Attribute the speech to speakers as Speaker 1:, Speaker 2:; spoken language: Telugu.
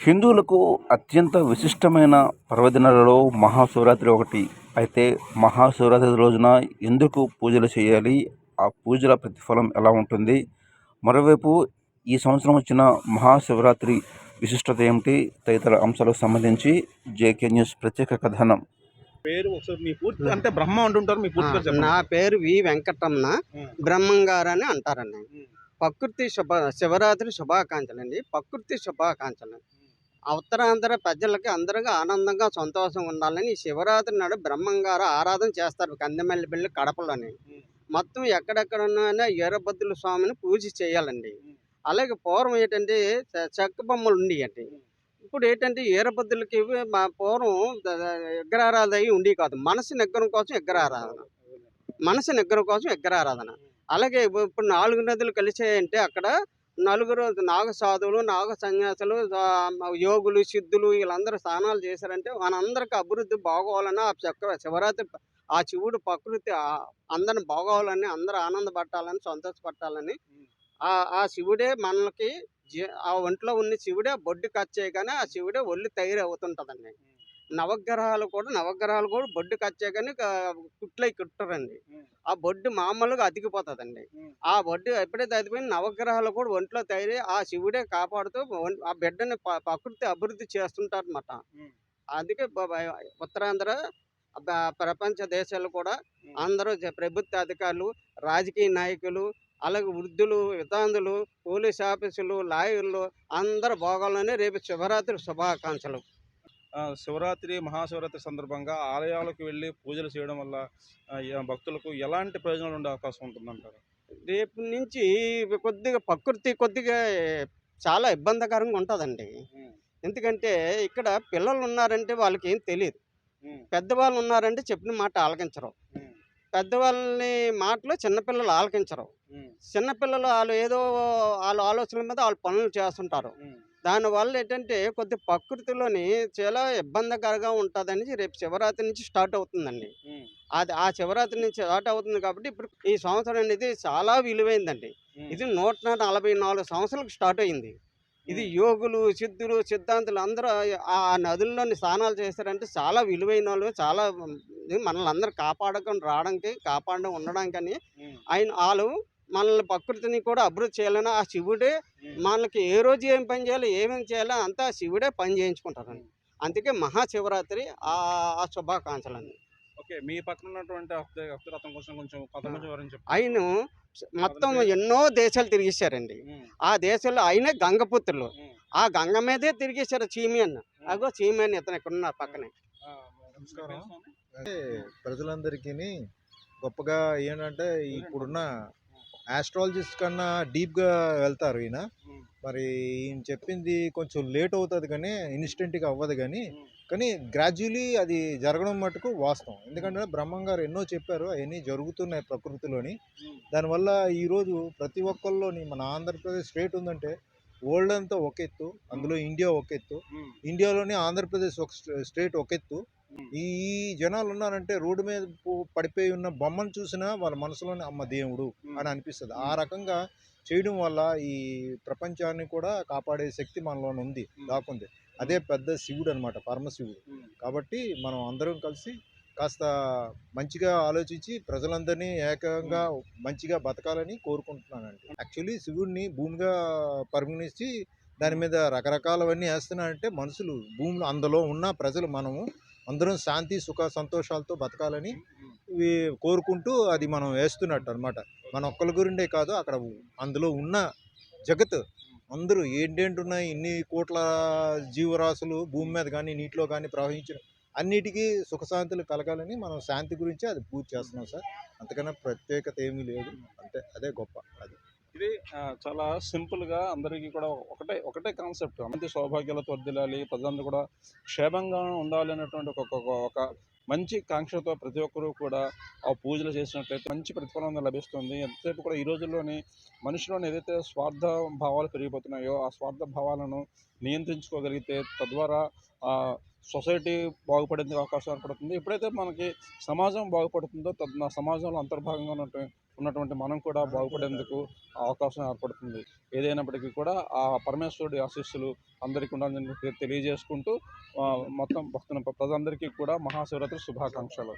Speaker 1: హిందువులకు అత్యంత విశిష్టమైన పర్వదినాలలో మహాశివరాత్రి ఒకటి. అయితే మహాశివరాత్రి రోజున ఎందుకు పూజలు చేయాలి? ఆ పూజల ప్రతిఫలం ఎలా ఉంటుంది? మరోవైపు ఈ సంవత్సరం వచ్చిన మహాశివరాత్రి విశిష్టత ఏమిటి? తదితర అంశాలకు సంబంధించి జేకే న్యూస్ ప్రత్యేక కథనం.
Speaker 2: పేరు ఒకసారి మీ పూర్తి అంటే బ్రహ్మ అంటుంటారు, మీ పూర్తి పేరు చెప్పండి.
Speaker 3: నా పేరు వి వెంకటరమణ. బ్రహ్మంగారు అని అంటారండి. ప్రకృతి శివరాత్రి శుభాకాంక్షలు అండి. ప్రకృతి శుభాకాంక్షలు. ఉత్తరాంధ్ర ప్రజలకి అందరికీ ఆనందంగా సంతోషంగా ఉండాలని ఈ శివరాత్రి నాడు బ్రహ్మంగారు ఆరాధన చేస్తారు కందిమల్లిపల్లి కడపలోని. మొత్తం ఎక్కడెక్కడ ఉన్న వీరభద్రుల స్వామిని పూజ చేయాలండి. అలాగే పూర్వం ఏంటంటే చెక్క బొమ్మలు ఉండేయండి. ఇప్పుడు ఏంటంటే వీరభద్రులకి మా పూర్వం విగ్రహారాధన అయి ఉండేవి కాదు. మనసు నిగ్రహం కోసం విగ్రహారాధన. మనసు నిగ్రహం కోసం విగ్రహారాధన. అలాగే ఇప్పుడు 4 నదులు కలిసాయంటే అక్కడ నలుగురు నాగ సాధువులు, నాగ సన్యాసులు, యోగులు, సిద్ధులు వీళ్ళందరూ స్నానాలు చేశారంటే మనందరికీ అభివృద్ధి బాగోవాలని శివరాత్రి ఆ శివుడు ప్రకృతి అందరిని బాగోవాలని, అందరూ ఆనందపడాలని, సంతోషపడాలని ఆ శివుడే మనకి ఆ ఒంట్లో ఉన్న శివుడే బొడ్డు కచ్చే కానీ ఆ శివుడే ఒళ్ళు తయారవుతుంటుందండి. నవగ్రహాలు కూడా బొడ్డు కచ్చే కానీ కుట్లై కుట్టరండి. ఆ బొడ్డు మామూలుగా అతికిపోతుందండి. ఆ బొడ్డు ఎప్పుడైతే అతికిపోయి నవగ్రహాలు కూడా ఒంట్లో తయారై ఆ శివుడే కాపాడుతూ ఆ బిడ్డని ప్రకృతి అభివృద్ధి చేస్తుంటారన్నమాట. అందుకే ఉత్తరాంధ్ర ప్రపంచ దేశాలు కూడా అందరూ ప్రభుత్వ అధికారులు, రాజకీయ నాయకులు, అలాగే వృద్ధులు, వితాంతులు, పోలీస్ ఆఫీసులు, లాయర్లు అందరూ బాగోవాలని రేపు శివరాత్రి శుభాకాంక్షలు.
Speaker 2: శివరాత్రి మహాశివరాత్రి సందర్భంగా ఆలయాలకు వెళ్ళి పూజలు చేయడం వల్ల భక్తులకు ఎలాంటి ప్రయోజనాలు ఉండే అవకాశం ఉంటుందంటారు?
Speaker 3: రేపు నుంచి ప్రకృతి చాలా ఇబ్బందికరంగా ఉంటుందండి. ఎందుకంటే ఇక్కడ పిల్లలు ఉన్నారంటే వాళ్ళకి ఏం తెలియదు. పెద్దవాళ్ళు ఉన్నారంటే చెప్పిన మాట ఆలకించరు. పెద్దవాళ్ళని మాటలు చిన్నపిల్లలు ఆలకించరు. చిన్నపిల్లలు వాళ్ళ ఆలోచనల మీద వాళ్ళు పనులు చేస్తుంటారు. దానివల్ల ఏంటంటే ప్రకృతిలోని చాలా ఇబ్బందికరంగా ఉంటుందని రేపు శివరాత్రి నుంచి స్టార్ట్ అవుతుందండి. అది ఆ శివరాత్రి నుంచి స్టార్ట్ అవుతుంది కాబట్టి ఇప్పుడు ఈ సంవత్సరం అనేది చాలా విలువైందండి. ఇది 144 సంవత్సరాలకు స్టార్ట్ అయింది. ఇది యోగులు, సిద్ధులు, సిద్ధాంతులు అందరూ ఆ నదుల్లోని స్నానాలు చేశారంటే చాలా విలువైన వాళ్ళు. చాలా మనల్ని అందరూ కాపాడడం ఉండడానికని వాళ్ళు మనల్ని ప్రకృతిని కూడా అభివృద్ధి చేయాలని ఆ శివుడే మనకి ఏ రోజు ఏం పని చేయాలో ఏమేమి చేయాలో అంతా శివుడే పని చేయించుకుంటారండి. అందుకే మహాశివరాత్రి ఆ శుభాకాంక్షలు అండి.
Speaker 2: ఓకే, మీ పక్కన ఉన్నటువంటి అతని కోసం కొంచెం
Speaker 3: ఆయన మొత్తం ఎన్నో దేశాలు తిరిగేశారండి. ఆ దేశాల్లో ఆయనే గంగపుత్రులు. ఆ గంగ మీదే తిరిగేశారు చీమియన్. అగో చీమియన్ ఇతను ఇక్కడ పక్కనే.
Speaker 4: అంటే ప్రజలందరికీ గొప్పగా ఏంటంటే ఇప్పుడున్న ఆస్ట్రాలజిస్ట్ కన్నా డీప్గా వెళ్తారు ఈయన. మరి ఈయన చెప్పింది కొంచెం లేట్ అవుతుంది కానీ ఇన్స్టెంట్గా అవ్వదు కానీ గ్రాడ్యువలీ అది జరగడం మటుకు వాస్తవం. ఎందుకంటే బ్రహ్మంగారు ఎన్నో చెప్పారు, అవన్నీ జరుగుతున్నాయి ప్రకృతిలోని. దానివల్ల ఈరోజు ప్రతి ఒక్కళ్ళలోని మన ఆంధ్రప్రదేశ్ స్టేట్ ఉందంటే వరల్డ్ అంతా ఒక ఎత్తు, అందులో ఇండియా ఒక ఎత్తు, ఇండియాలోని ఆంధ్రప్రదేశ్ ఒక స్టేట్ ఒక ఎత్తు. ఈ జనాలు ఉన్నారంటే రోడ్డు మీద పడిపోయి ఉన్న బొమ్మను చూసినా వాళ్ళ మనసులోనే అమ్మ దేవుడు అని అనిపిస్తుంది. ఆ రకంగా చేయడం వల్ల ఈ ప్రపంచాన్ని కూడా కాపాడే శక్తి మనలో ఉంది, దాకుంది. అదే పెద్ద శివుడు అనమాట, పరమశివుడు. కాబట్టి మనం అందరం కలిసి కాస్త మంచిగా ఆలోచించి ప్రజలందరినీ ఏకంగా మంచిగా బతకాలని కోరుకుంటున్నానండి. యాక్చువల్లీ శివుడిని భూమిగా పరిగణించి దాని మీద రకరకాలవన్నీ వేస్తున్నారంటే మనుషులు భూమిలో అందులో ఉన్న ప్రజలు మనము అందరం శాంతి, సుఖ, సంతోషాలతో బతకాలని కోరుకుంటూ అది మనం వేస్తున్నట్టు అనమాట. మన ఒక్కరి గురిండే కాదు, అక్కడ అందులో ఉన్న జగత్ అందరూ ఏంటేంటున్నాయి, ఇన్ని కోట్ల జీవరాశులు భూమి మీద కానీ నీటిలో కానీ ప్రవహించిన అన్నిటికీ సుఖశాంతులు కలగాలని మనం శాంతి గురించి అది పూజ చేస్తున్నాం సార్. అంతకన్నా ప్రత్యేకత ఏమీ లేదు. అదే గొప్ప. అది
Speaker 2: ఇది చాలా సింపుల్గా అందరికీ కూడా ఒకటే కాన్సెప్ట్. మంచి సౌభాగ్యాలతో వర్ధిల్లాలి, ప్రజలందరూ కూడా క్షేమంగా ఉండాలి అనేటువంటి ఒక మంచి కాంక్షతో ప్రతి ఒక్కరూ కూడా ఆ పూజలు చేసినట్లయితే మంచి ప్రతిఫలం లభిస్తుంది. ఎంతసేపు కూడా ఈ రోజుల్లోని మనిషిలోని ఏదైతే స్వార్థ భావాలు పెరిగిపోతున్నాయో ఆ స్వార్థ భావాలను నియంత్రించుకోగలిగితే తద్వారా సొసైటీ బాగుపడేందుకు అవకాశం ఏర్పడుతుంది. ఎప్పుడైతే మనకి సమాజం బాగుపడుతుందో సమాజంలో అంతర్భాగంగా ఉన్నటువంటి ఉన్నటువంటి మనం కూడా బాగుపడేందుకు అవకాశం ఏర్పడుతుంది. ఏదైనప్పటికీ కూడా ఆ పరమేశ్వరుడి ఆశీస్సులు అందరికీ ఉండాలని తెలియజేసుకుంటూ మొత్తం భక్తుల ప్రజలందరికీ కూడా మహాశివరాత్రి శుభాకాంక్షలు.